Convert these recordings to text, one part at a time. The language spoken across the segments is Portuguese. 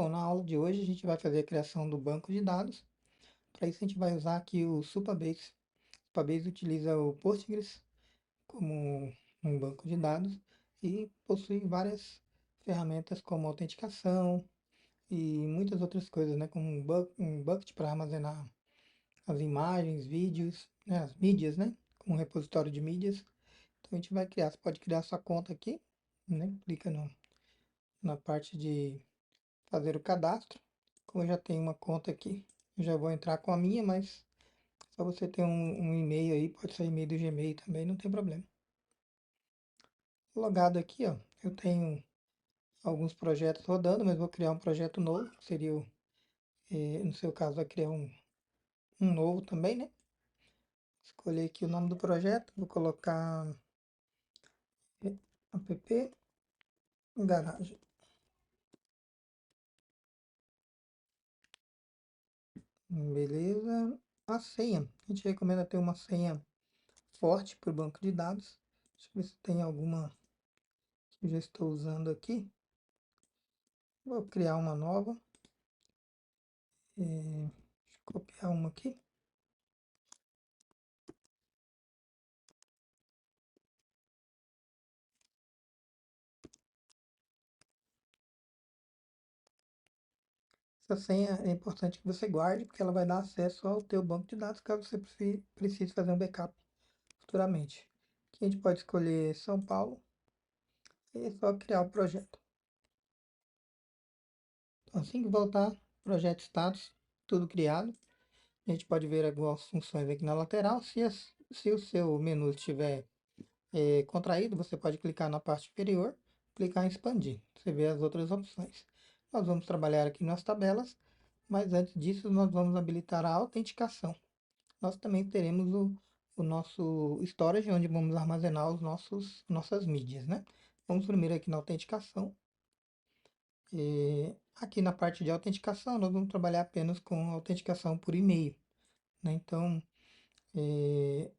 Bom, na aula de hoje a gente vai fazer a criação do banco de dados. Para isso a gente vai usar aqui o Supabase. O Supabase utiliza o Postgres como um banco de dados e possui várias ferramentas como autenticação e muitas outras coisas, né? Como um bucket para armazenar as imagens, vídeos, né? As mídias, né? Com um repositório de mídias. Então a gente vai criar, você pode criar sua conta aqui, né? Clica na parte de fazer o cadastro. Como eu já tenho uma conta aqui, eu já vou entrar com a minha, mas só você ter um e-mail aí, pode ser e-mail do Gmail também, não tem problema. Logado aqui, ó, eu tenho alguns projetos rodando, mas vou criar um projeto novo, que seria, no seu caso, vai criar um novo também, né? Escolher aqui o nome do projeto, vou colocar app garagem. Beleza. A senha, a gente recomenda ter uma senha forte para o banco de dados. Deixa eu ver se tem alguma que eu já estou usando aqui. Vou criar uma nova. Deixa eu copiar uma aqui. Essa senha é importante que você guarde, porque ela vai dar acesso ao teu banco de dados, caso você precise fazer um backup futuramente. Aqui a gente pode escolher São Paulo e é só criar o projeto. Então, assim que voltar, projeto status, tudo criado. A gente pode ver algumas funções aqui na lateral. Se o seu menu estiver contraído, você pode clicar na parte inferior, clicar em expandir. Você vê as outras opções. Nós vamos trabalhar aqui nas tabelas, mas antes disso nós vamos habilitar a autenticação. Nós também teremos o nosso storage, onde vamos armazenar nossas mídias, né? Vamos primeiro aqui na autenticação. Aqui na parte de autenticação, nós vamos trabalhar apenas com autenticação por e-mail, né? Então,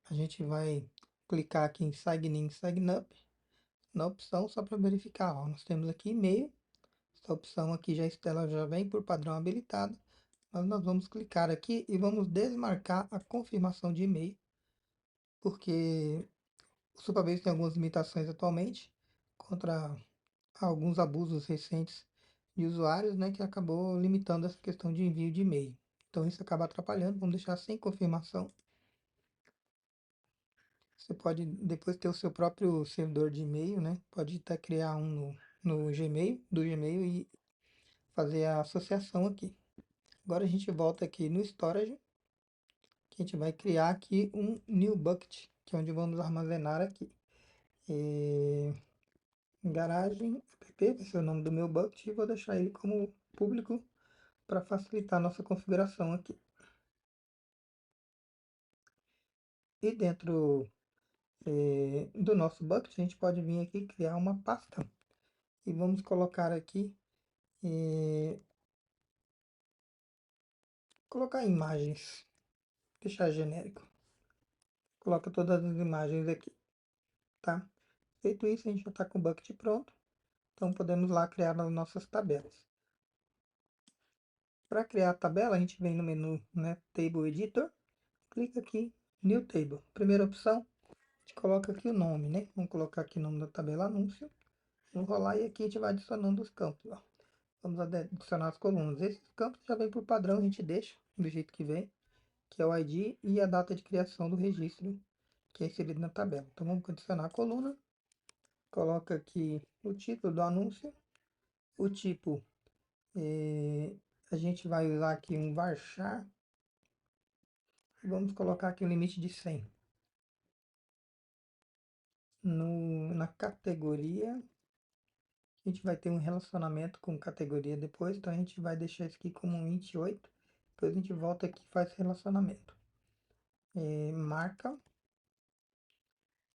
a gente vai clicar aqui em Sign In, Sign Up, na opção só para verificar. Ó, nós temos aqui e-mail, essa opção aqui ela já vem por padrão habilitada, mas nós vamos clicar aqui e vamos desmarcar a confirmação de e-mail, porque o Supabase tem algumas limitações atualmente contra alguns abusos recentes de usuários, né, que acabou limitando essa questão de envio de e-mail. Então isso acaba atrapalhando, vamos deixar sem confirmação. Você pode depois ter o seu próprio servidor de e-mail, né? Pode até criar um no Gmail, do Gmail e fazer a associação aqui. Agora a gente volta aqui no Storage, que a gente vai criar aqui um New Bucket, que é onde vamos armazenar aqui. Garagem app vai ser o nome do meu bucket e vou deixar ele como público para facilitar a nossa configuração aqui. E dentro do nosso bucket a gente pode vir aqui criar uma pasta e vamos colocar aqui colocar imagens, deixar genérico. Coloca todas as imagens aqui, tá? Feito isso, a gente já está com o bucket pronto. Então podemos lá criar as nossas tabelas. Para criar a tabela, a gente vem no menu, né, Table Editor, clica aqui, New Table. Primeira opção, a gente coloca aqui o nome, né? Vamos colocar aqui o nome da tabela anúncio. Vamos rolar e aqui a gente vai adicionando os campos, ó. Vamos adicionar as colunas. Esses campos já vem por padrão, a gente deixa do jeito que vem, que é o ID e a data de criação do registro que é inserido na tabela. Então vamos adicionar a coluna, coloca aqui o título do anúncio, o tipo, a gente vai usar aqui um varchar, e vamos colocar aqui o limite de 100. Na categoria, a gente vai ter um relacionamento com categoria depois, então a gente vai deixar isso aqui como um 28, depois a gente volta aqui e faz relacionamento. Marca,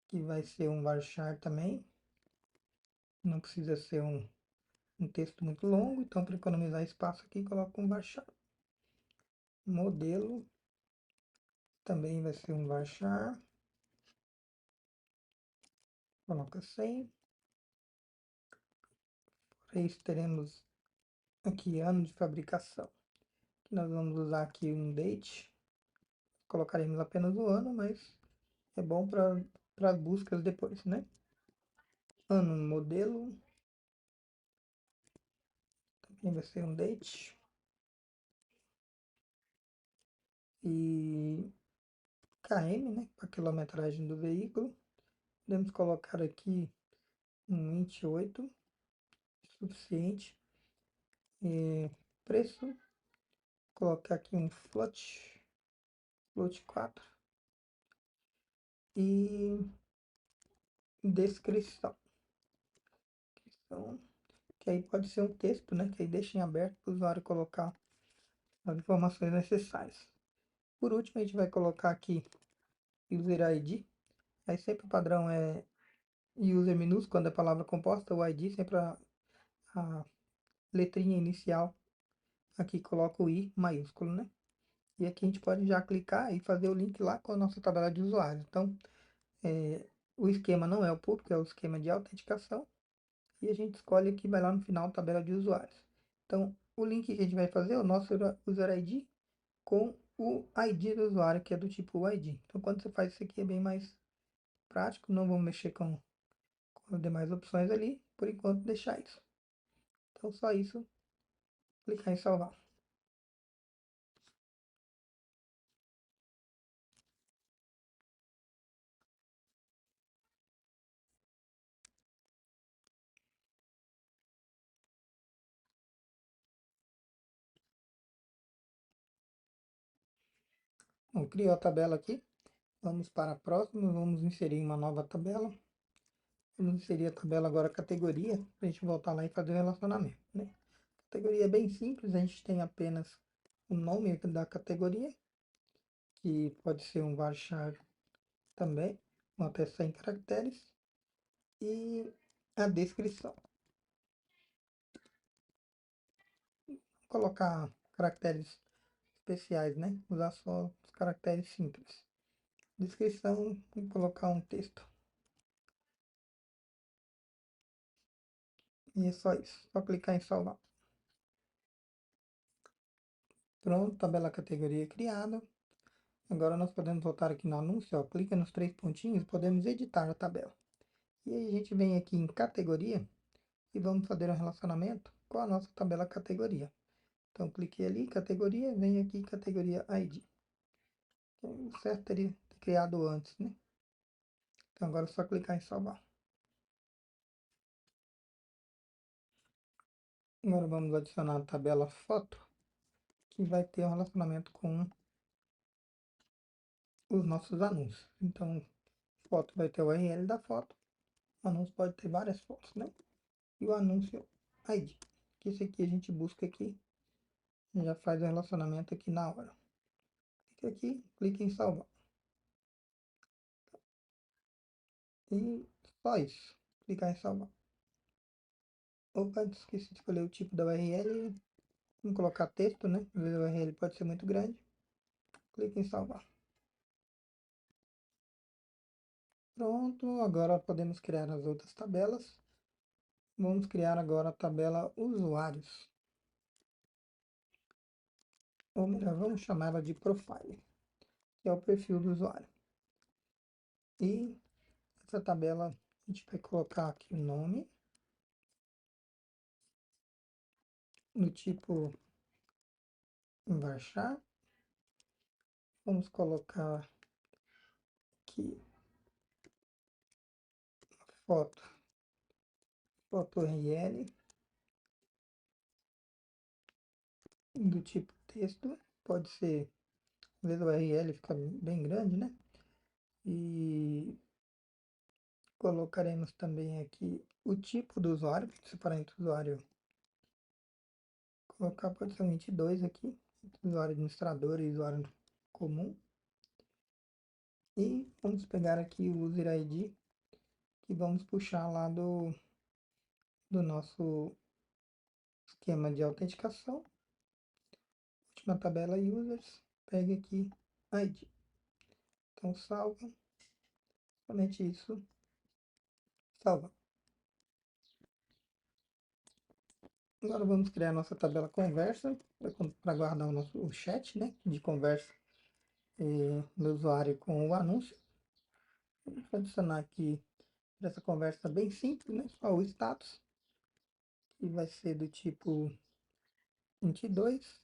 que vai ser um varchar também, não precisa ser um texto muito longo, então para economizar espaço aqui, coloco um varchar. Modelo também vai ser um varchar. Coloca 100. Para isso teremos Aqui, ano de fabricação. Nós vamos usar aqui um date. Colocaremos apenas o ano, mas é bom para buscas depois, né? Ano, modelo, também vai ser um date. E km, né? A quilometragem do veículo. Podemos colocar aqui um 28, suficiente. Preço, colocar aqui um float 4. E descrição. Então, que aí pode ser um texto, né? Que aí deixa em aberto para o usuário colocar as informações necessárias. Por último, a gente vai colocar aqui User ID. Aí sempre o padrão é user minúsculo, quando é palavra composta, o ID sempre a letrinha inicial. Aqui coloca o I maiúsculo, né? E aqui a gente pode já clicar e fazer o link lá com a nossa tabela de usuários. Então, o esquema não é o público, é o esquema de autenticação. E a gente escolhe aqui, vai lá no final, tabela de usuários. Então, o link que a gente vai fazer é o nosso user ID com o ID do usuário, que é do tipo ID. Então, quando você faz isso aqui é bem mais prático, não vamos mexer com as demais opções ali, por enquanto deixar isso. Então, só isso, clicar em salvar. Bom, criou a tabela aqui. Vamos para a próxima, vamos inserir uma nova tabela. Vamos inserir a tabela agora categoria, para a gente voltar lá e fazer o relacionamento, né? Categoria é bem simples, a gente tem apenas o nome da categoria, que pode ser um varchar também, até 100 caracteres, e a descrição. Colocar caracteres especiais, né? Usar só os caracteres simples. Descrição e colocar um texto. E é só isso. Só clicar em salvar. Pronto, tabela categoria criada. Agora nós podemos voltar aqui no anúncio, ó, clica nos três pontinhos e podemos editar a tabela. E aí a gente vem aqui em categoria e vamos fazer um relacionamento com a nossa tabela categoria. Então cliquei ali, categoria, vem aqui categoria ID. Então, o certo teria criado antes, né? Então agora é só clicar em salvar. Agora vamos adicionar a tabela foto, que vai ter um relacionamento com os nossos anúncios. Então, foto vai ter o URL da foto, o anúncio pode ter várias fotos, né? E o anúncio ID, que esse aqui a gente busca aqui, já faz o relacionamento aqui na hora. Clica aqui, clica em salvar. E só isso, clicar em salvar. Opa, esqueci de escolher o tipo da URL. Vamos colocar texto, né? Às vezes a URL pode ser muito grande. Clique em salvar. Pronto, agora podemos criar as outras tabelas. Vamos criar agora a tabela usuários. Ou melhor, vamos chamá-la de profile, que é o perfil do usuário. E essa tabela a gente vai colocar aqui o nome, no tipo varchar. Vamos colocar aqui foto, foto URL, do tipo texto. Pode ser, às vezes o URL fica bem grande, né? E colocaremos também aqui o tipo do usuário, separar entre usuário, colocar pode ser um 22 aqui, usuário administrador e usuário comum. E vamos pegar aqui o user ID, que vamos puxar lá do nosso esquema de autenticação. Última tabela users, pega aqui ID. Então salva, somente isso, salva. Agora vamos criar nossa tabela conversa para guardar o chat, né, de conversa do usuário com o anúncio. Vamos adicionar aqui essa conversa bem simples, né, só o status, que vai ser do tipo 22.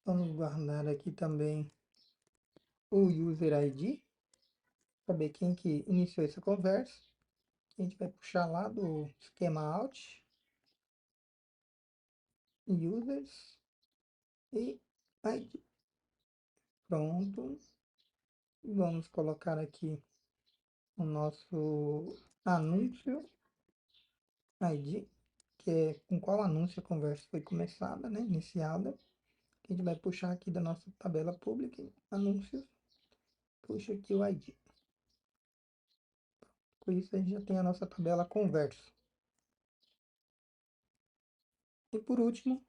Vamos guardar aqui também o user ID, saber quem que iniciou essa conversa. A gente vai puxar lá do esquema out, users e ID. Pronto. Vamos colocar aqui o nosso anúncio ID, que é com qual anúncio a conversa foi começada, né, iniciada. A gente vai puxar aqui da nossa tabela pública, anúncios, puxa aqui o ID. Com isso a gente já tem a nossa tabela conversa. E por último,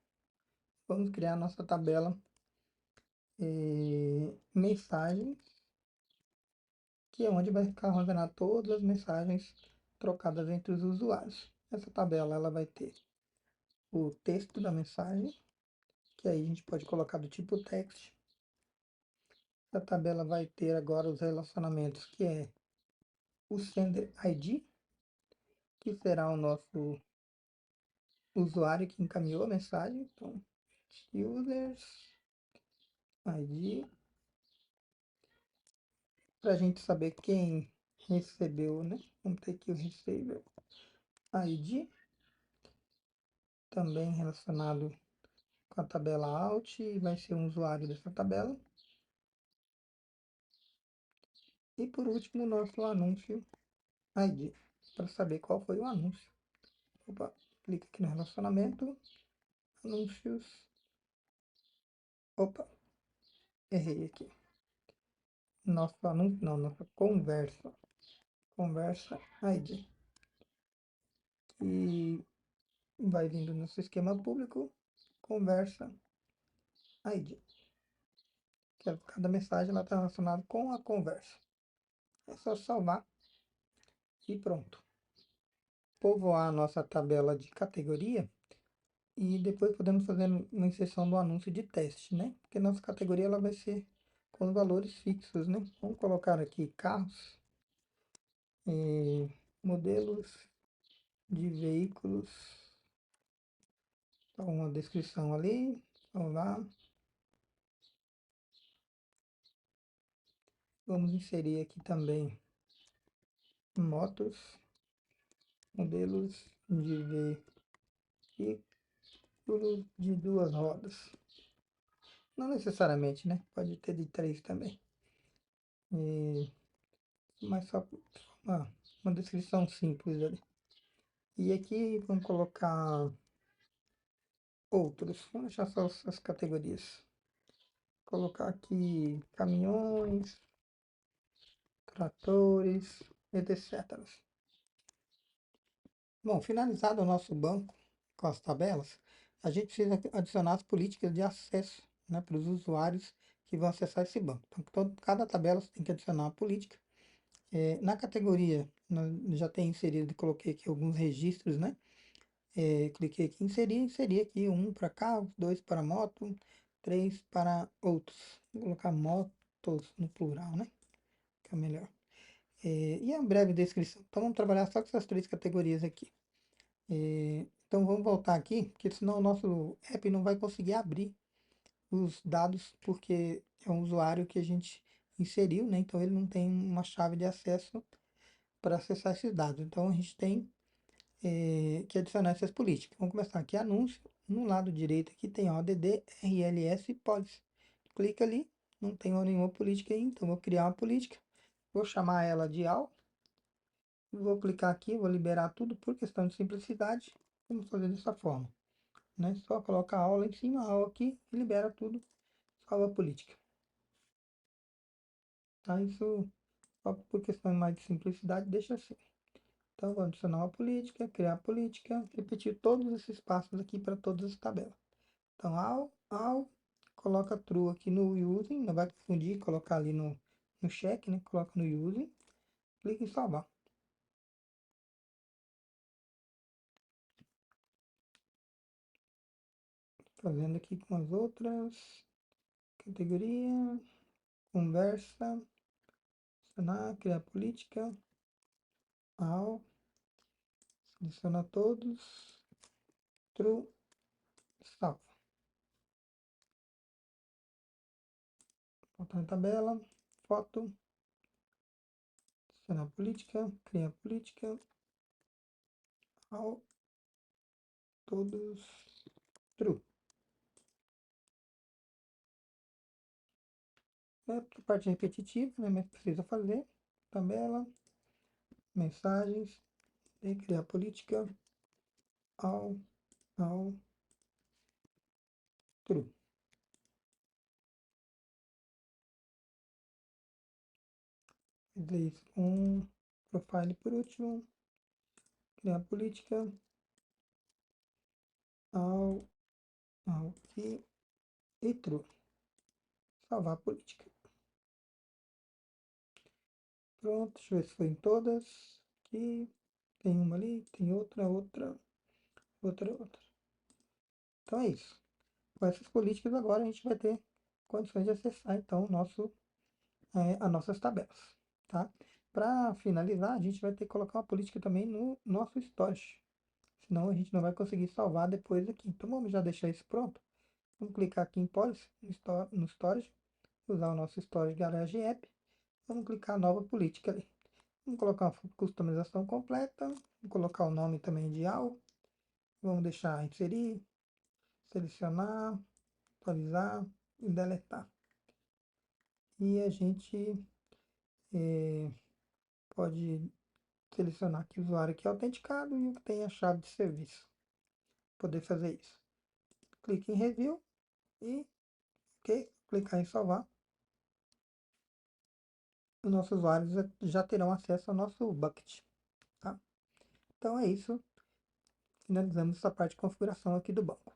vamos criar a nossa tabela mensagens, que é onde vai ficar armazenado todas as mensagens trocadas entre os usuários. Essa tabela ela vai ter o texto da mensagem, que aí a gente pode colocar do tipo text. A tabela vai ter agora os relacionamentos, que é o sender ID, que será o nosso usuário que encaminhou a mensagem. Então, users ID, para a gente saber quem recebeu, né? Vamos ter aqui o receiver ID, também relacionado com a tabela out, e vai ser um usuário dessa tabela. E por último, o nosso anúncio ID, para saber qual foi o anúncio. Opa, clica aqui no relacionamento, anúncios. Opa, errei aqui. Nosso anúncio, não, nossa conversa. Conversa ID. E vai vindo no seu esquema público, conversa ID. Que é cada mensagem está relacionada com a conversa. É só salvar e pronto. Povoar a nossa tabela de categoria e depois podemos fazer uma inserção do anúncio de teste, né? Porque nossa categoria ela vai ser com os valores fixos, né? Vamos colocar aqui carros, modelos de veículos, então, uma descrição ali, vamos lá. Vamos inserir aqui também motos, modelos de veículos de duas rodas. Não necessariamente, né? Pode ter de três também. Mas só uma descrição simples ali. E aqui vamos colocar outros. Vamos deixar só as categorias. Colocar aqui caminhões, tratores, etc. Bom, finalizado o nosso banco com as tabelas, a gente precisa adicionar as políticas de acesso, né, para os usuários que vão acessar esse banco. Então, cada tabela você tem que adicionar uma política. Na categoria, já tem inserido, coloquei aqui alguns registros, né? Cliquei aqui em inserir, inseri aqui um para carros, dois para moto, três para outros. Vou colocar motos no plural, né? Que é melhor. E a breve descrição. Então vamos trabalhar só com essas três categorias aqui. Então vamos voltar aqui, porque senão o nosso app não vai conseguir abrir os dados, porque é um usuário que a gente inseriu, né? Então ele não tem uma chave de acesso para acessar esses dados. Então a gente tem que adicionar essas políticas. Vamos começar aqui, anúncio. No lado direito aqui tem ODD, RLS, policy. Clica ali, não tem nenhuma política aí, então vou criar uma política. Vou chamar ela de AL. Vou clicar aqui, vou liberar tudo por questão de simplicidade. Vamos fazer dessa forma, né? Só coloca a aula em cima, a aula aqui, e libera tudo, salva a política. Tá? Isso, só por questão mais de simplicidade, deixa assim. Então, vou adicionar uma política, criar a política, repetir todos esses passos aqui para todas as tabelas. Então, coloca true aqui no using, não vai confundir, colocar ali no check, né? Coloca no using, clica em salvar. Fazendo aqui com as outras. Categoria, conversa, selecionar, criar política, ao, seleciona todos, true, salva. Voltar na tabela, foto, selecionar política, criar política, ao, todos, true. É a parte repetitiva, né, mas precisa fazer. Tabela, mensagens, e criar política, ao, true. Fazer isso com profile por último, criar política, ao, aqui e true. Salvar a política. Pronto, deixa eu ver se foi em todas. Aqui, tem uma ali, tem outra. Então é isso. Com essas políticas agora a gente vai ter condições de acessar então as nossas tabelas, tá? Para finalizar, a gente vai ter que colocar uma política também no nosso storage, senão a gente não vai conseguir salvar depois aqui. Então vamos já deixar isso pronto. Vamos clicar aqui em Policy, no Storage, usar o nosso Storage Garage App. Vamos clicar nova política ali. Vamos colocar uma customização completa. Vamos colocar o nome também de AL. Vamos deixar inserir, selecionar, atualizar e deletar. E a gente pode selecionar que o usuário que é autenticado e o que tem a chave de serviço. Poder fazer isso. Clique em Review e clicar em salvar. Os nossos usuários já terão acesso ao nosso bucket. Tá? Então é isso. Finalizamos essa parte de configuração aqui do banco.